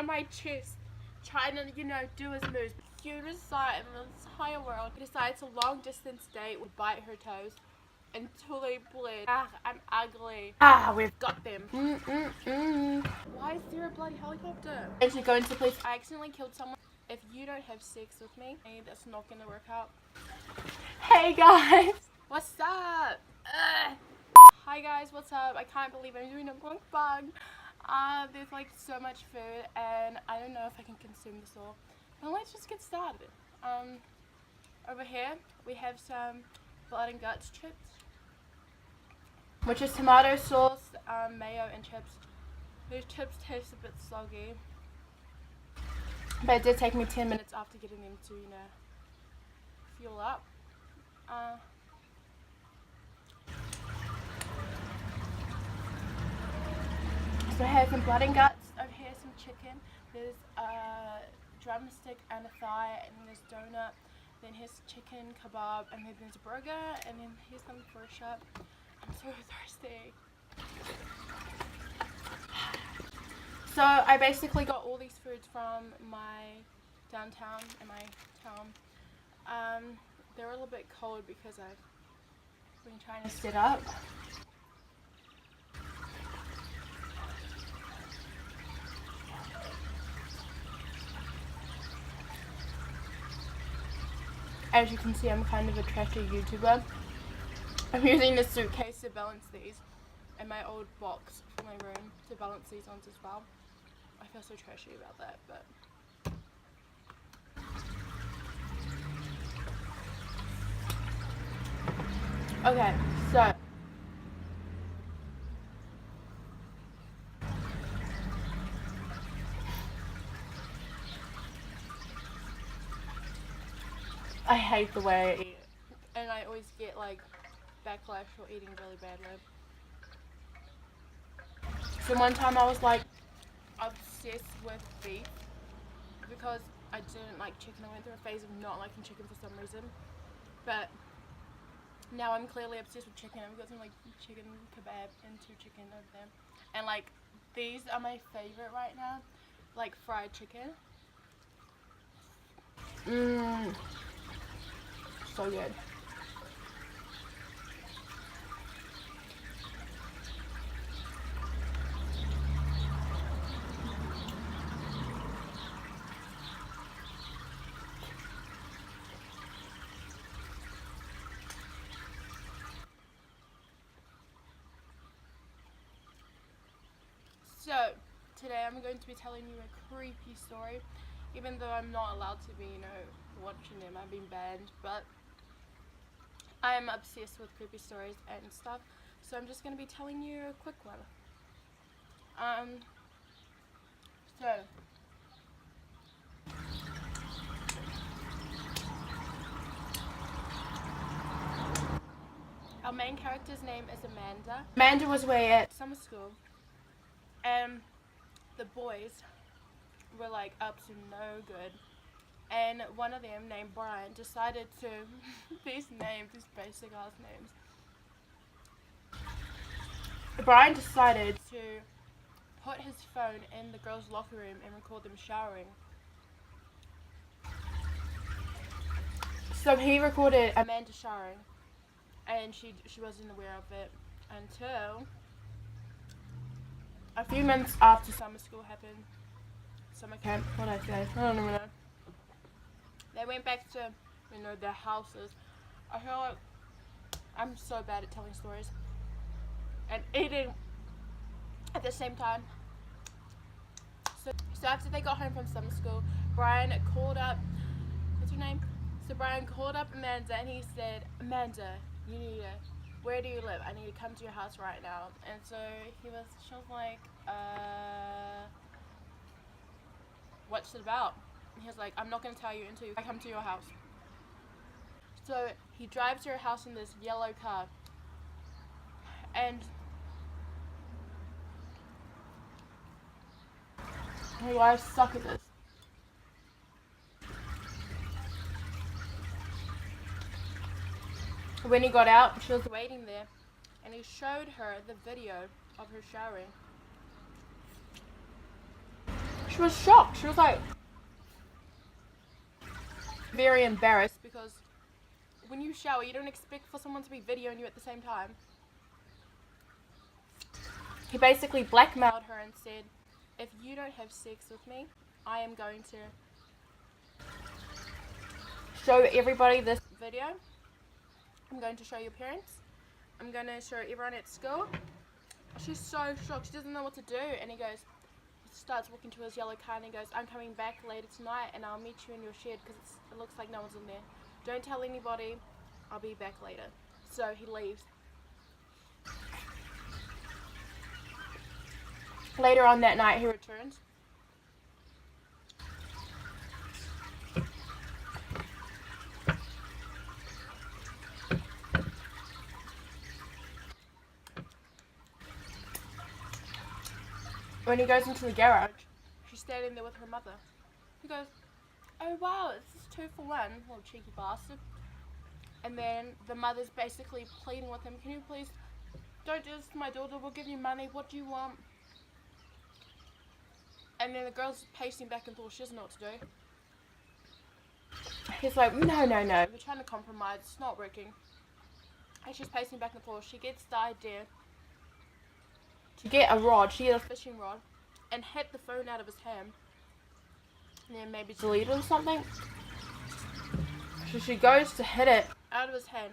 on my chest, trying to, you know, do his moves. Cutest sight in the entire world. He decides a long distance date would bite her toes until they bled. Ah, I'm ugly. Ah, we've got them. Why is there a bloody helicopter? And to go into the police. I accidentally killed someone. If you don't have sex with me, that's not gonna work out. Hey guys, what's up? Hi guys, what's up? I can't believe I'm doing a mukbang. There's like so much food and I don't know if I can consume this all. But let's just get started. Over here we have some blood and guts chips, which is tomato sauce, mayo and chips. These chips taste a bit soggy, but it did take me 10 minutes after getting them to, you know, fuel up. So I have some blood and guts. Over here some chicken. There's a drumstick and a thigh, and then there's donut. Then here's chicken kebab, and then there's a burger, and then here's some fresh up. I'm so thirsty. So I basically got all these foods from my downtown in my town. They're a little bit cold because I've been trying to sit up. As you can see, I'm kind of a trashy YouTuber. I'm using this suitcase to balance these and my old box from my room to balance these ones as well. I feel so trashy about that, but okay, so I hate the way I eat, and I always get like backlash for eating really badly. So one time I was like obsessed with beef because I didn't like chicken. I went through a phase of not liking chicken for some reason, but now I'm clearly obsessed with chicken. I've got some like chicken kebab and 2 chicken over there, and like these are my favorite right now, like fried chicken. So good. So, today I'm going to be telling you a creepy story, even though I'm not allowed to be, you know, watching them. I've been banned, but I am obsessed with creepy stories and stuff, so I'm just going to be telling you a quick one. So, our main character's name is Amanda. Amanda was away at summer school, and the boys were like up to no good, and one of them named Brian decided to these basic ass names. Brian decided to put his phone in the girls' locker room and record them showering. So he recorded Amanda showering, and she wasn't aware of it until a few months after summer school happened. Summer camp, what did I say? I don't even know. They went back to, you know, their houses. I feel like I'm so bad at telling stories and eating at the same time. So after they got home from summer school, Brian called up, what's her name? So Brian called up Amanda and he said, Amanda, where do you live? I need to come to your house right now. And so she was like, what's it about? And he was like, I'm not going to tell you until I come to your house. So he drives to her house in this yellow car. And hey, I suck at this. When he got out, she was waiting there, and he showed her the video of her showering. She was shocked. She was like very embarrassed because when you shower, you don't expect for someone to be videoing you at the same time. He basically blackmailed her and said, if you don't have sex with me, I am going to show everybody this video. I'm going to show your parents. I'm going to show everyone at school. She's so shocked. She doesn't know what to do. And he starts walking to his yellow car and he goes, I'm coming back later tonight and I'll meet you in your shed because it looks like no one's in there. Don't tell anybody. I'll be back later. So he leaves. Later on that night he returns. When he goes into the garage, she's standing there with her mother. He goes, oh wow, this is 2 for 1, little cheeky bastard. And then the mother's basically pleading with him, can you please, don't do this to my daughter, we'll give you money, what do you want? And then the girl's pacing back and forth, she doesn't know what to do. He's like, no, we're trying to compromise, it's not working. And she's pacing back and forth, she gets the idea to get a rod, she had a fishing rod, and hit the phone out of his hand. And then maybe delete it or something. So she goes to hit it out of his hand,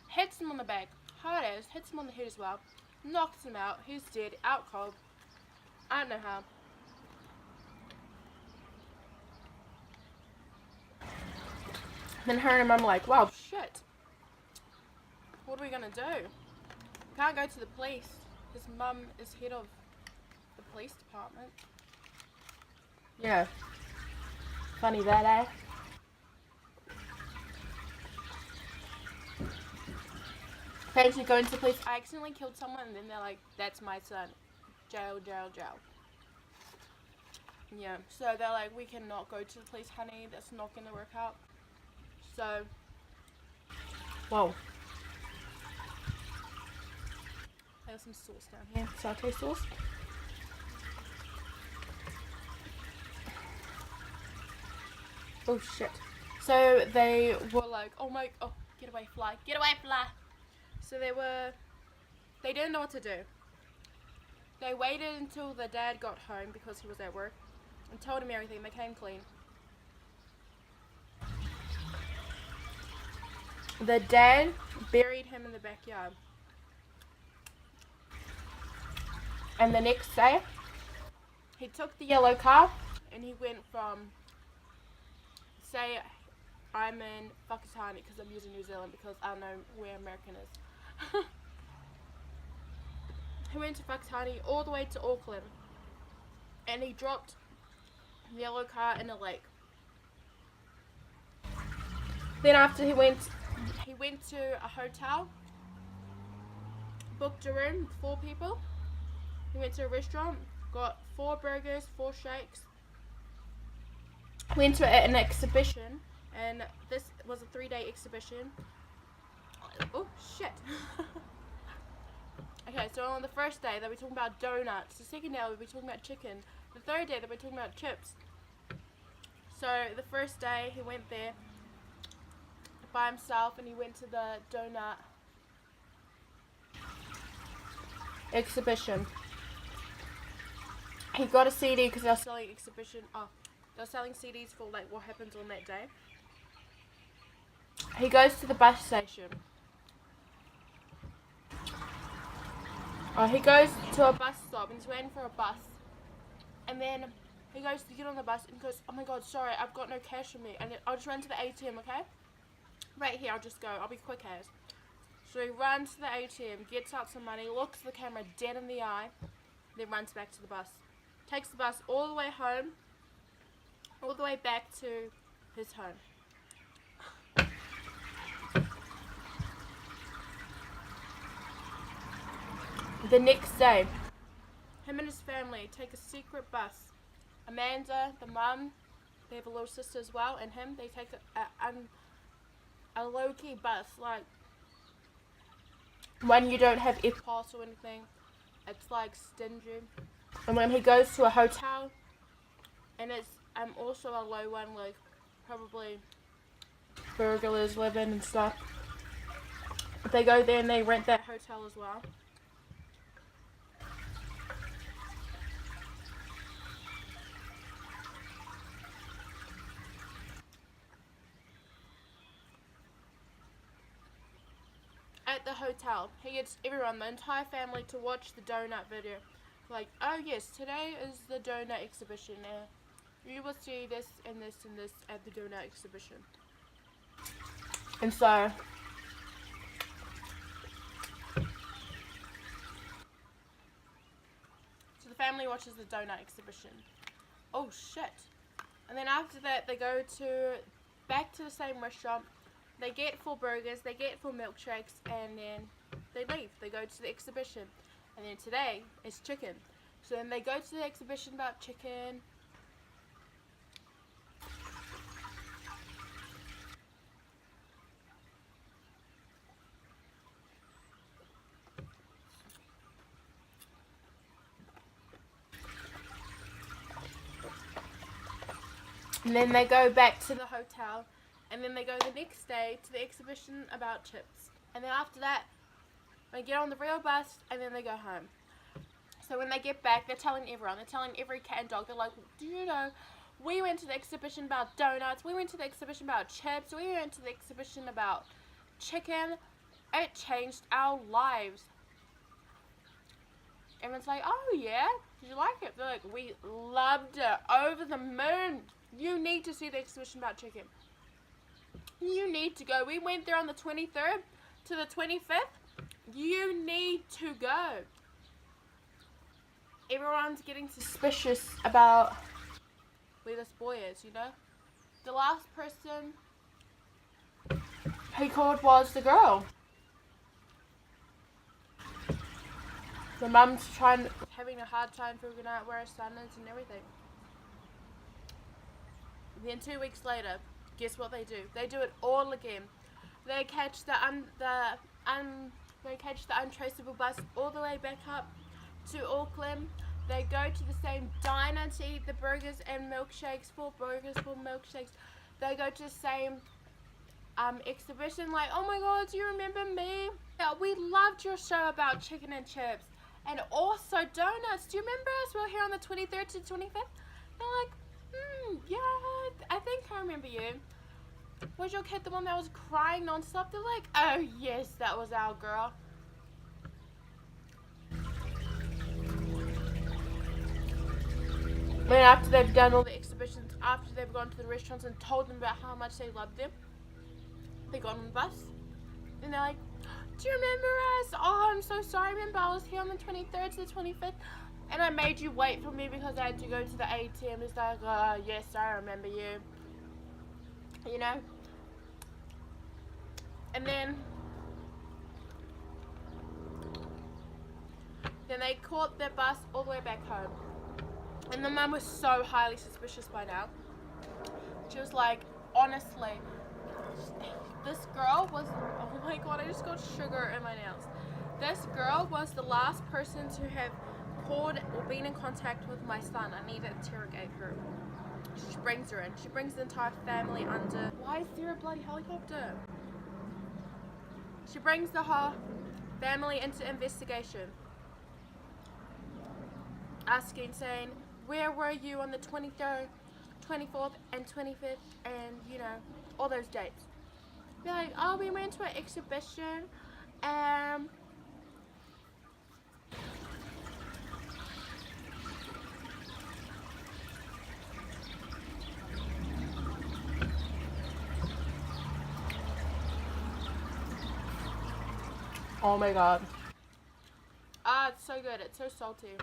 hits him on the back, hard as, hits him on the head as well, knocks him out, he's dead, out cold. I don't know how. Then her and her mum are like, wow, shit. What are we gonna do? We can't go to the police. His mum is head of the police department. Yeah. Funny that, eh? Parents go into the police, I accidentally killed someone, and then they're like, that's my son. Jail, jail, jail. Yeah, so they're like, we cannot go to the police, honey, that's not gonna work out. So, whoa. I got some sauce down here, satay sauce. Oh shit. So they were like, oh, get away fly, get away fly. So they didn't know what to do. They waited until the dad got home because he was at work and told him everything. They came clean. The dad buried him in the backyard. And the next day, he took the yellow car and he went from, say, I'm in Whakatane because I'm using New Zealand because I don't know where American is. He went to Whakatane all the way to Auckland and he dropped the yellow car in a lake. Then after he went to a hotel, booked a room with 4 people. He went to a restaurant, got 4 burgers, 4 shakes. Went to an exhibition, and this was a 3-day exhibition. Oh shit. Okay, so on the first day they were talking about donuts. The second day we were talking about chicken. The third day they were talking about chips. So the first day he went there by himself and he went to the donut exhibition. He got a CD because they were selling they were selling CDs for like what happens on that day. He goes to the bus station. He goes to a bus stop and he's waiting for a bus. And then he goes to get on the bus and goes, oh my god, sorry, I've got no cash on me. And I'll just run to the ATM, okay? Right here, I'll just go. I'll be quick as. So he runs to the ATM, gets out some money, looks the camera dead in the eye, then runs back to the bus. Takes the bus all the way home, all the way back to his home. The next day, him and his family take a secret bus. Amanda, the mum, they have a little sister as well, and him, they take a low-key bus, like when you don't have EFTPOS or anything, it's like stingy. And when he goes to a hotel, and it's also a low one, like probably burglars live in and stuff. But they go there and they rent that hotel as well. At the hotel, he gets everyone, the entire family, to watch the donut video. Like, oh yes, today is the donut exhibition. You will see this and this and this at the donut exhibition. And so the family watches the donut exhibition. Oh shit. And then after that, they go back to the same restaurant. They get 4 burgers, they get 4 milkshakes, and then they leave. They go to the exhibition. And then today is chicken. So then they go to the exhibition about chicken. And then they go back to the hotel. And then they go the next day to the exhibition about chips. And then after that, they get on the real bus and then they go home. So when they get back, they're telling everyone. They're telling every cat and dog. They're like, do you know, we went to the exhibition about donuts. We went to the exhibition about chips. We went to the exhibition about chicken. It changed our lives. Everyone's like, oh yeah, did you like it? They're like, we loved it. Over the moon. You need to see the exhibition about chicken. You need to go. We went there on the 23rd to the 25th. You need to go. Everyone's getting suspicious about where this boy is, you know. The last person he called was the girl. The mum's having a hard time figuring out where her son is and everything. Then 2 weeks later, guess what they do? They do it all again. They catch the untraceable bus all the way back up to Auckland. They go to the same diner to eat the burgers and milkshakes, 4 burgers, 4 milkshakes. They go to the same exhibition. Like, oh my god, do you remember me? Yeah, we loved your show about chicken and chips. And also donuts. Do you remember us? We were here on the 23rd to 25th. They're like, yeah, I think I remember you. Was your kid the one that was crying non-stop? They're like, oh yes, that was our girl. Then after they've done all the exhibitions, after they've gone to the restaurants and told them about how much they loved them, they got on the bus. And they're like, do you remember us? Oh, I'm so sorry. Remember I was here on the 23rd to the 25th? And I made you wait for me because I had to go to the ATM. It's like, oh, yes, I remember you. You know? And then they caught their bus all the way back home. And the mum was so highly suspicious by now. She was like, honestly, this girl was, oh my god, I just got sugar in my nails. This girl was the last person to have called or been in contact with my son. I need to interrogate her. She brings her in. She brings the entire family under. Why is there a bloody helicopter? She brings the whole family into investigation. Asking, saying, where were you on the 23rd, 24th, and 25th, and, you know, all those dates. Be like, oh, we went to an exhibition, oh my god. Ah, it's so good. It's so salty.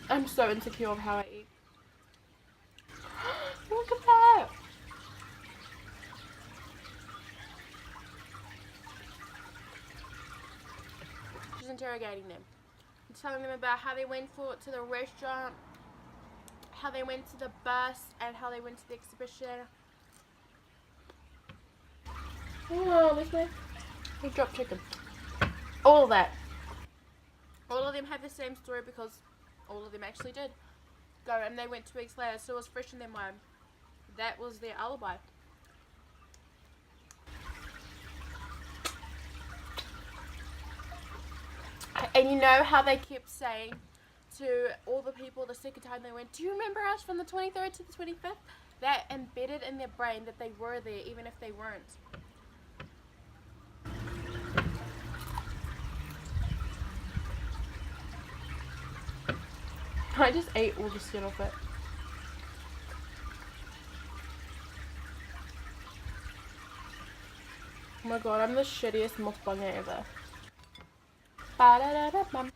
I'm so insecure of how I eat. Look at that. She's interrogating them. Telling them about how they went to the restaurant, how they went to the bus, and how they went to the exhibition. Oh, this way. Drop chicken. All of that. All of them have the same story because all of them actually did go, and they went 2 weeks later, so it was fresh in their mind. That was their alibi. And you know how they kept saying to all the people the second time they went, do you remember us from the 23rd to the 25th? That embedded in their brain that they were there even if they weren't. I just ate all the skin off it. Oh my god, I'm the shittiest mukbanger ever. Ba-da-da-da-bum.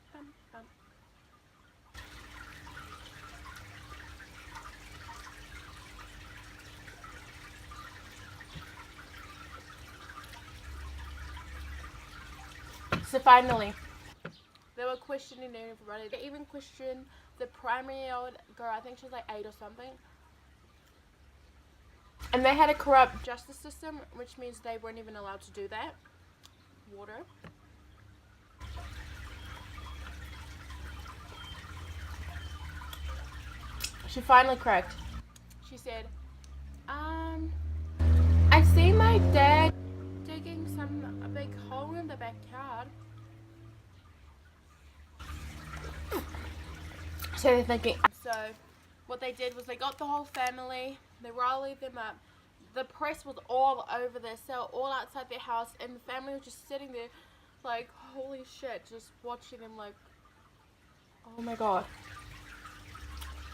So finally, they were questioning everybody. They even questioned the primary-year-old girl. I think she was like 8 or something. And they had a corrupt justice system, which means they weren't even allowed to do that. Water. She finally cracked. She said, I see my dad digging a big hole in the backyard. So they're thinking, so what they did was they got the whole family, they rallied them up. The press was all over their cell, all outside their house, and the family was just sitting there like, holy shit, just watching them like, oh my god.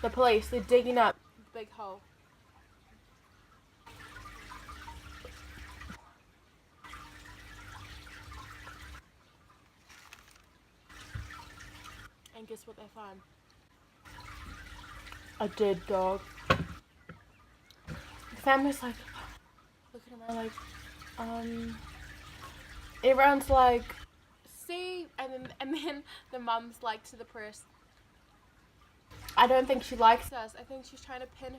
The police, they're digging up the big hole. And guess what they find? A dead dog. The family's like looking around like, everyone's like, see, and then the mum's like to the press, I don't think she likes us. I think she's trying to pin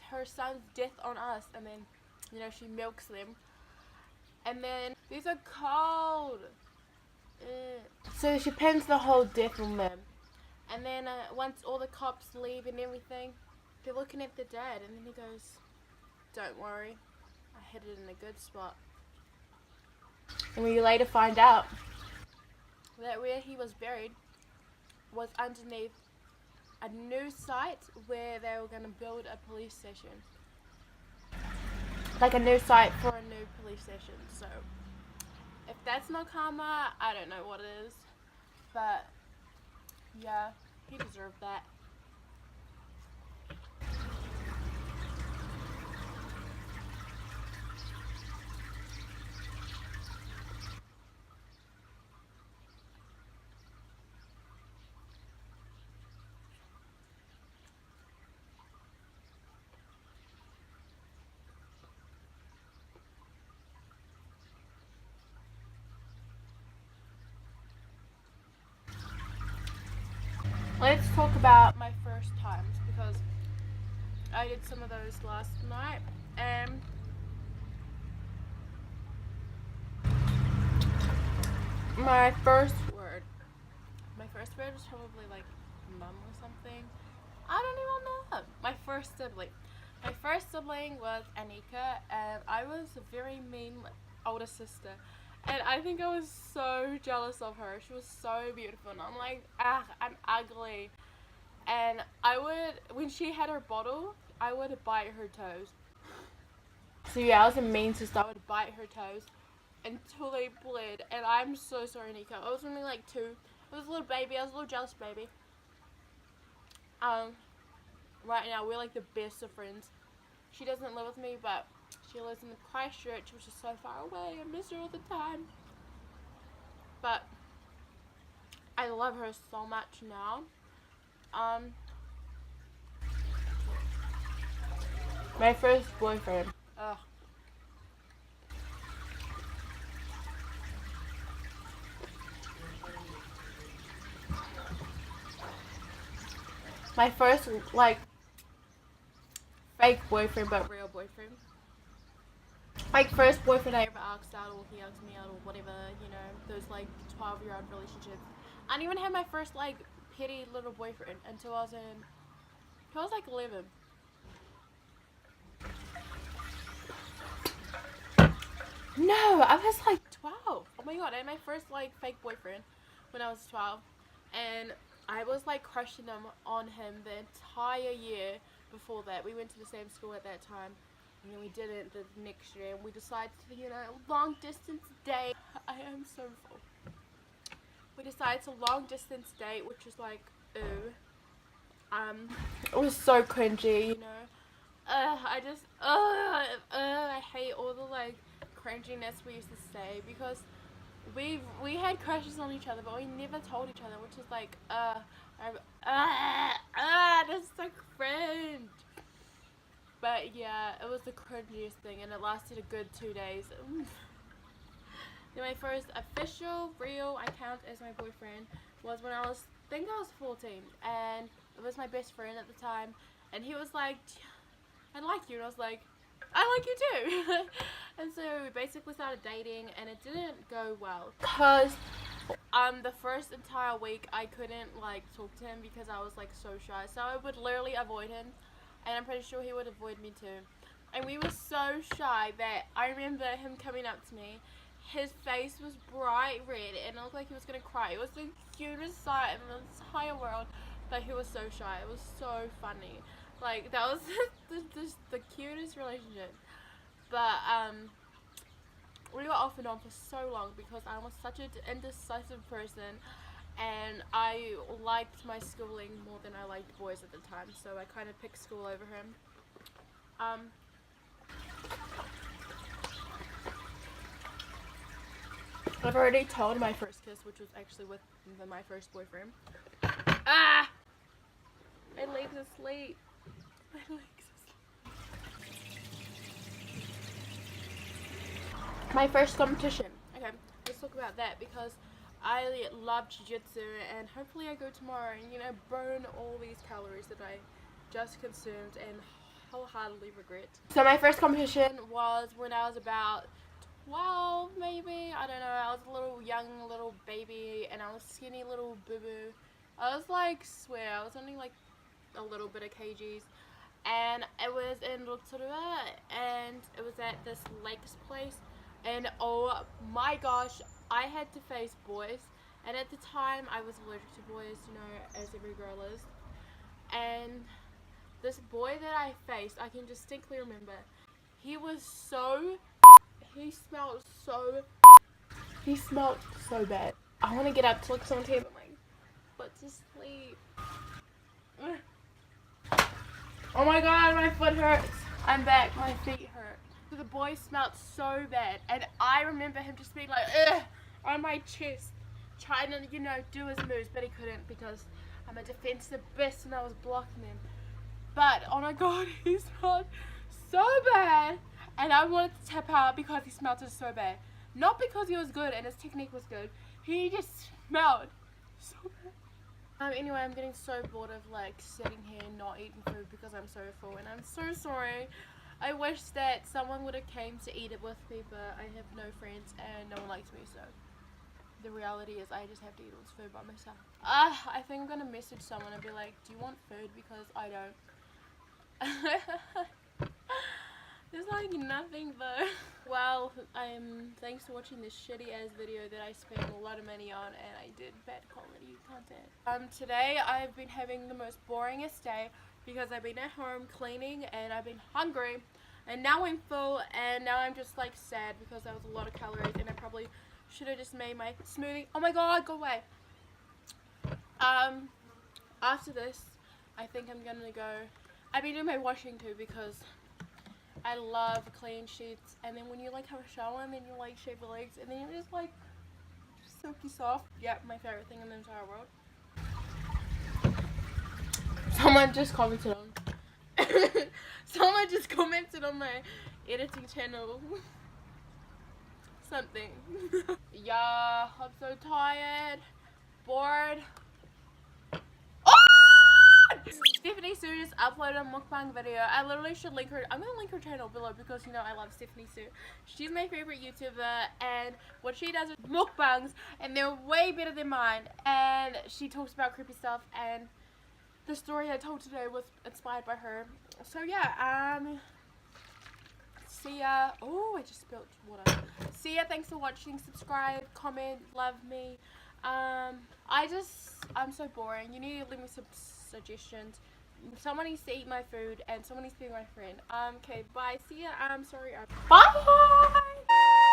her son's death on us. And then, you know, she milks them. And then these are cold. So she pins the whole death on them. And then once all the cops leave and everything, they're looking at the dad, and then he goes, don't worry, I hid it in a good spot. And we later find out that where he was buried was underneath a new site where they were going to build a police station. Like a new site for a new police station. So if that's not karma, I don't know what it is. But yeah, he deserved that. Let's talk about my first times, because I did some of those last night, and my first word was probably like mum or something. I don't even know. My first sibling was Anika, and I was a very mean older sister. And I think I was so jealous of her. She was so beautiful. And I'm like, I'm ugly. And when she had her bottle, I would bite her toes. So yeah, I was a mean sister. I would bite her toes until they bled. And I'm so sorry, Nika. I was only like 2. I was a little baby. I was a little jealous baby. Right now, we're like the best of friends. She doesn't live with me, but she lives in Christchurch, which is so far away. I miss her all the time. But I love her so much now. My first boyfriend. Ugh. My first, like, fake boyfriend, but real boyfriend. like first boyfriend I ever asked out, or he asked me out, or whatever, you know, those like 12-year-old relationships. I didn't even have my first like petty little boyfriend until I was like 11. No, I was like 12. Oh my god, I had my first like fake boyfriend when I was 12, and I was like crushing on him the entire year before that. We went to the same school at that time, and then we didn't the next year, and we decided to, you know, long distance date. I am so full. We decided to long distance date, which was like, ooh, it was so cringy, you know. I hate all the like cringiness we used to say, because we had crushes on each other, but we never told each other, which is like, that's so cringe. But yeah, it was the cringiest thing, and it lasted a good 2 days. Then my first official, real, I count as my boyfriend, was when I think I was 14, and it was my best friend at the time, and he was like, I like you, and I was like, I like you too. And so we basically started dating, and it didn't go well, because the first entire week I couldn't like talk to him because I was like so shy, so I would literally avoid him, and I'm pretty sure he would avoid me too. And we were so shy that I remember him coming up to me. His face was bright red and it looked like he was gonna cry. It was the cutest sight in the entire world, but he was so shy. It was so funny. Like, that was the cutest relationship. But we were off and on for so long because I was such an indecisive person, and I liked my schooling more than I liked boys at the time, so I kind of picked school over him. I've already told my first kiss, which was actually with my first boyfriend. Ah! My legs asleep. My legs asleep. My first competition. Okay, let's talk about that, because I love jiu-jitsu, and hopefully I go tomorrow and, you know, burn all these calories that I just consumed and wholeheartedly regret. So my first competition was when I was about 12, maybe, I don't know. I was a little young little baby, and I was skinny little boo-boo. I was like, swear, I was only like a little bit of kgs, and it was in Rotorua, and it was at this lakes place, and oh my gosh, I had to face boys, and at the time I was allergic to boys, you know, as every girl is. And this boy that I faced, I can distinctly remember, he smelled so bad. I want to get up to look someone here, but my foot's asleep. Oh my god, my foot hurts. I'm back, my feet hurt. So the boy smelled so bad, and I remember him just being like, ugh, on my chest, trying to, you know, do his moves, but he couldn't because I'm a defensive beast and I was blocking him. But oh my god, he smelled so bad, and I wanted to tap out because he smelled it so bad. Not because he was good and his technique was good. He just smelled so bad. Anyway, I'm getting so bored of like sitting here and not eating food because I'm so full, and I'm so sorry. I wish that someone would have came to eat it with me, but I have no friends and no one likes me, so the reality is I just have to eat all this food by myself. I think I'm gonna message someone and be like, do you want food? Because I don't. There's like nothing though. Well, thanks for watching this shitty ass video that I spent a lot of money on, and I did bad quality content. Today I've been having the most boringest day because I've been at home cleaning and I've been hungry, and now I'm full, and now I'm just like sad because that was a lot of calories, and I probably should have just made my smoothie. Oh my god, go away. After this, I think I'm gonna go. I've been doing my washing too because I love clean sheets, and then when you like have a shower and then you like shave your legs and then you're just like silky soft. Yeah, my favorite thing in the entire world. Someone just commented on my editing channel something. Yeah, I'm so tired, bored. Oh! Stephani Soo just uploaded a mukbang video. I literally should link her. I'm gonna link her channel below because you know I love Stephani Soo. She's my favorite YouTuber, and what she does is mukbangs, and they're way better than mine. And she talks about creepy stuff, and the story I told today was inspired by her. So yeah, see ya. Oh, I just spilled water. See ya. Thanks for watching. Subscribe, comment, love me. I'm so boring. You need to leave me some suggestions. Someone needs to eat my food, and someone needs to be my friend. Okay, bye. See ya. I'm sorry. Bye.